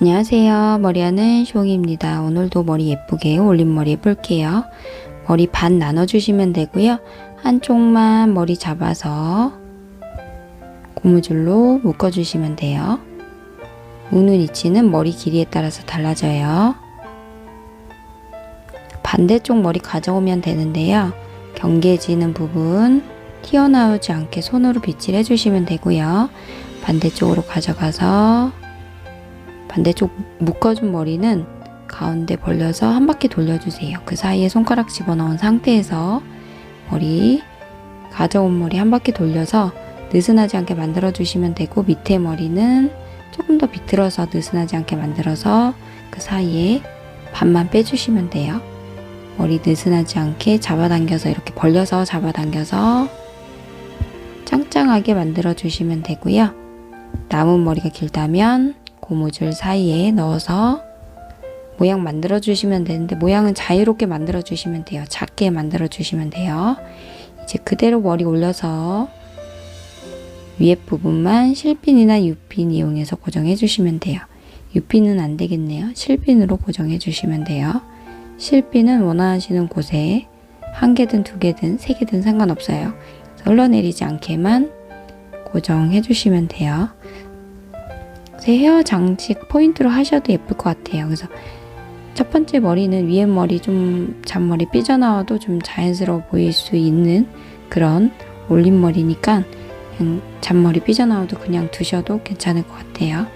안녕하세요. 머리하는 숑입니다. 오늘도 머리 예쁘게 올림머리 해볼게요. 머리 반 나눠주시면 되고요. 한쪽만 머리 잡아서 고무줄로 묶어주시면 돼요. 묶는 위치는 머리 길이에 따라서 달라져요. 반대쪽 머리 가져오면 되는데요. 경계지는 부분 튀어나오지 않게 손으로 빗질 해주시면 되고요. 반대쪽으로 가져가서 반대쪽 묶어준 머리는 가운데 벌려서 한 바퀴 돌려주세요. 그 사이에 손가락 집어넣은 상태에서 머리 가져온 머리 한 바퀴 돌려서 느슨하지 않게 만들어 주시면 되고, 밑에 머리는 조금 더 비틀어서 느슨하지 않게 만들어서 그 사이에 반만 빼주시면 돼요. 머리 느슨하지 않게 잡아당겨서 이렇게 벌려서 잡아당겨서 짱짱하게 만들어 주시면 되고요. 남은 머리가 길다면 고무줄 사이에 넣어서 모양 만들어 주시면 되는데, 모양은 자유롭게 만들어 주시면 돼요. 작게 만들어 주시면 돼요. 이제 그대로 머리 올려서 위에 부분만 실핀이나 U핀 이용해서 고정해 주시면 돼요. U핀은 안 되겠네요. 실핀으로 고정해 주시면 돼요. 실핀은 원하시는 곳에 한 개든 두 개든 세 개든 상관없어요. 흘러내리지 않게만 고정해 주시면 돼요. 헤어 장식 포인트로 하셔도 예쁠 것 같아요. 그래서 첫 번째 머리는 위에 머리 좀 잔머리 삐져나와도 좀 자연스러워 보일 수 있는 그런 올림머리니까 그냥 잔머리 삐져나와도 그냥 두셔도 괜찮을 것 같아요.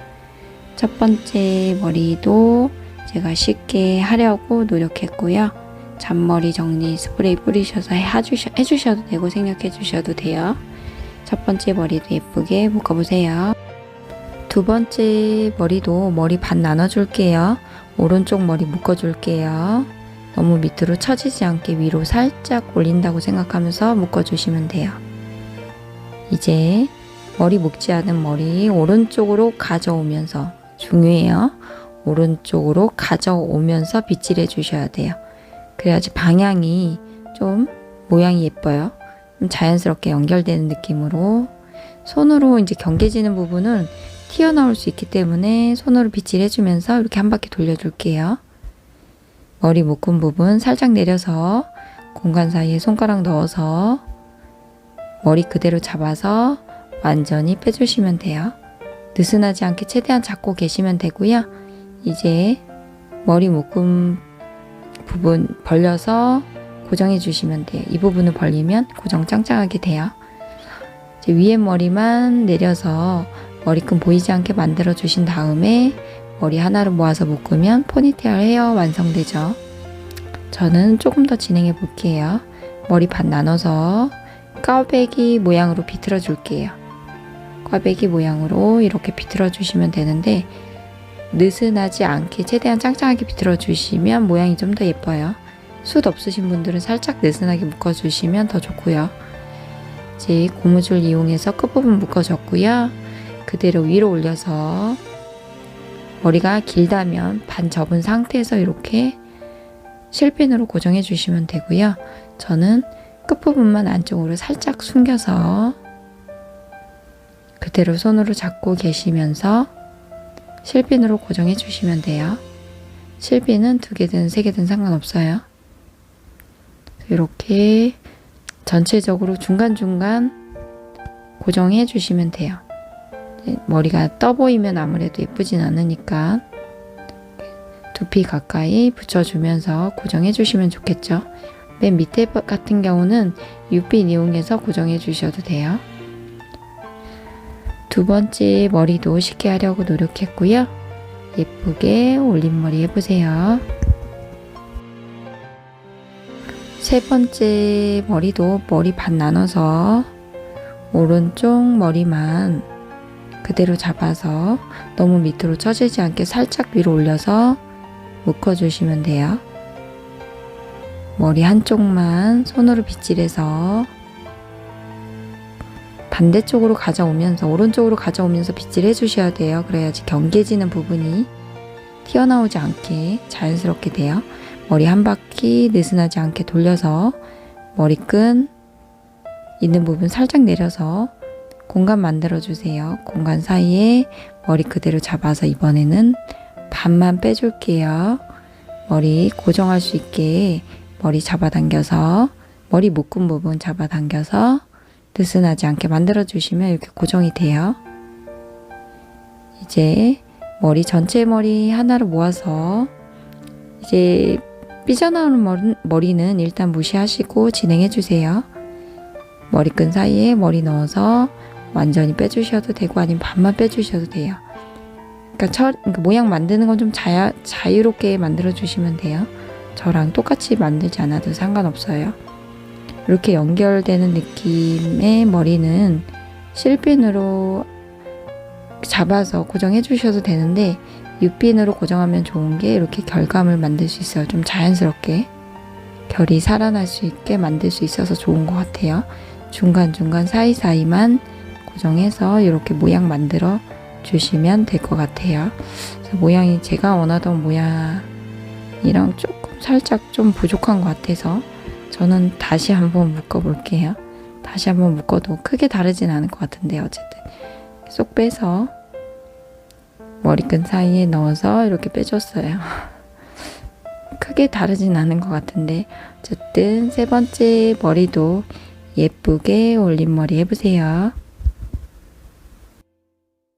첫 번째 머리도 제가 쉽게 하려고 노력했고요. 잔머리 정리 스프레이 뿌리셔서 해주셔도 되고 생략해 주셔도 돼요. 첫 번째 머리도 예쁘게 묶어보세요. 두 번째 머리도 머리 반 나눠줄게요. 오른쪽 머리 묶어줄게요. 너무 밑으로 처지지 않게 위로 살짝 올린다고 생각하면서 묶어주시면 돼요. 이제 머리 묶지 않은 머리 오른쪽으로 가져오면서, 중요해요. 오른쪽으로 가져오면서 빗질해 주셔야 돼요. 그래야지 방향이 좀 모양이 예뻐요. 좀 자연스럽게 연결되는 느낌으로. 손으로 이제 경계지는 부분은 튀어나올 수 있기 때문에 손으로 빗질 해주면서 이렇게 한 바퀴 돌려줄게요. 머리 묶은 부분 살짝 내려서 공간 사이에 손가락 넣어서 머리 그대로 잡아서 완전히 빼주시면 돼요. 느슨하지 않게 최대한 잡고 계시면 되고요. 이제 머리 묶은 부분 벌려서 고정해 주시면 돼요. 이 부분을 벌리면 고정 짱짱하게 돼요. 이제 위에 머리만 내려서 머리끈 보이지 않게 만들어 주신 다음에 머리 하나로 모아서 묶으면 포니테일 헤어 완성되죠. 저는 조금 더 진행해 볼게요. 머리 반 나눠서 꽈배기 모양으로 비틀어 줄게요. 꽈배기 모양으로 이렇게 비틀어 주시면 되는데, 느슨하지 않게 최대한 짱짱하게 비틀어 주시면 모양이 좀 더 예뻐요. 숱 없으신 분들은 살짝 느슨하게 묶어 주시면 더 좋고요. 이제 고무줄 이용해서 끝부분 묶어줬고요. 그대로 위로 올려서 머리가 길다면 반 접은 상태에서 이렇게 실핀으로 고정해 주시면 되고요. 저는 끝부분만 안쪽으로 살짝 숨겨서 그대로 손으로 잡고 계시면서 실핀으로 고정해 주시면 돼요. 실핀은 두 개든 세 개든 상관없어요. 이렇게 전체적으로 중간중간 고정해 주시면 돼요. 머리가 떠 보이면 아무래도 예쁘진 않으니까 두피 가까이 붙여주면서 고정해 주시면 좋겠죠. 맨 밑에 같은 경우는 U핀 이용해서 고정해 주셔도 돼요. 두 번째 머리도 쉽게 하려고 노력했고요. 예쁘게 올림머리 해보세요. 세 번째 머리도 머리 반 나눠서 오른쪽 머리만 그대로 잡아서 너무 밑으로 처지지 않게 살짝 위로 올려서 묶어주시면 돼요. 머리 한쪽만 손으로 빗질해서 반대쪽으로 가져오면서, 오른쪽으로 가져오면서 빗질 해주셔야 돼요. 그래야지 경계지는 부분이 튀어나오지 않게 자연스럽게 돼요. 머리 한 바퀴 느슨하지 않게 돌려서 머리끈 있는 부분 살짝 내려서 공간 만들어 주세요. 공간 사이에 머리 그대로 잡아서 이번에는 반만 빼줄게요. 머리 고정할 수 있게 머리 잡아당겨서 머리 묶은 부분 잡아당겨서 느슨하지 않게 만들어주시면 이렇게 고정이 돼요. 이제 머리 전체 머리 하나로 모아서 이제 삐져나오는 머리는 일단 무시하시고 진행해주세요. 머리끈 사이에 머리 넣어서 완전히 빼주셔도 되고 아니면 반만 빼주셔도 돼요. 그러니까 모양 만드는 건 좀 자유롭게 만들어주시면 돼요. 저랑 똑같이 만들지 않아도 상관없어요. 이렇게 연결되는 느낌의 머리는 실핀으로 잡아서 고정해 주셔도 되는데 육핀으로 고정하면 좋은 게 이렇게 결감을 만들 수 있어요. 좀 자연스럽게 결이 살아날 수 있게 만들 수 있어서 좋은 것 같아요. 중간중간 사이사이만 고정해서 이렇게 모양 만들어 주시면 될 것 같아요. 그래서 모양이 제가 원하던 모양이랑 조금 살짝 좀 부족한 것 같아서 저는 다시 한번 묶어 볼게요. 다시 한번 묶어도 크게 다르진 않을 것 같은데 어쨌든 쏙 빼서 머리끈 사이에 넣어서 이렇게 빼줬어요. 크게 다르진 않은 것 같은데 어쨌든 세 번째 머리도 예쁘게 올림머리 해보세요.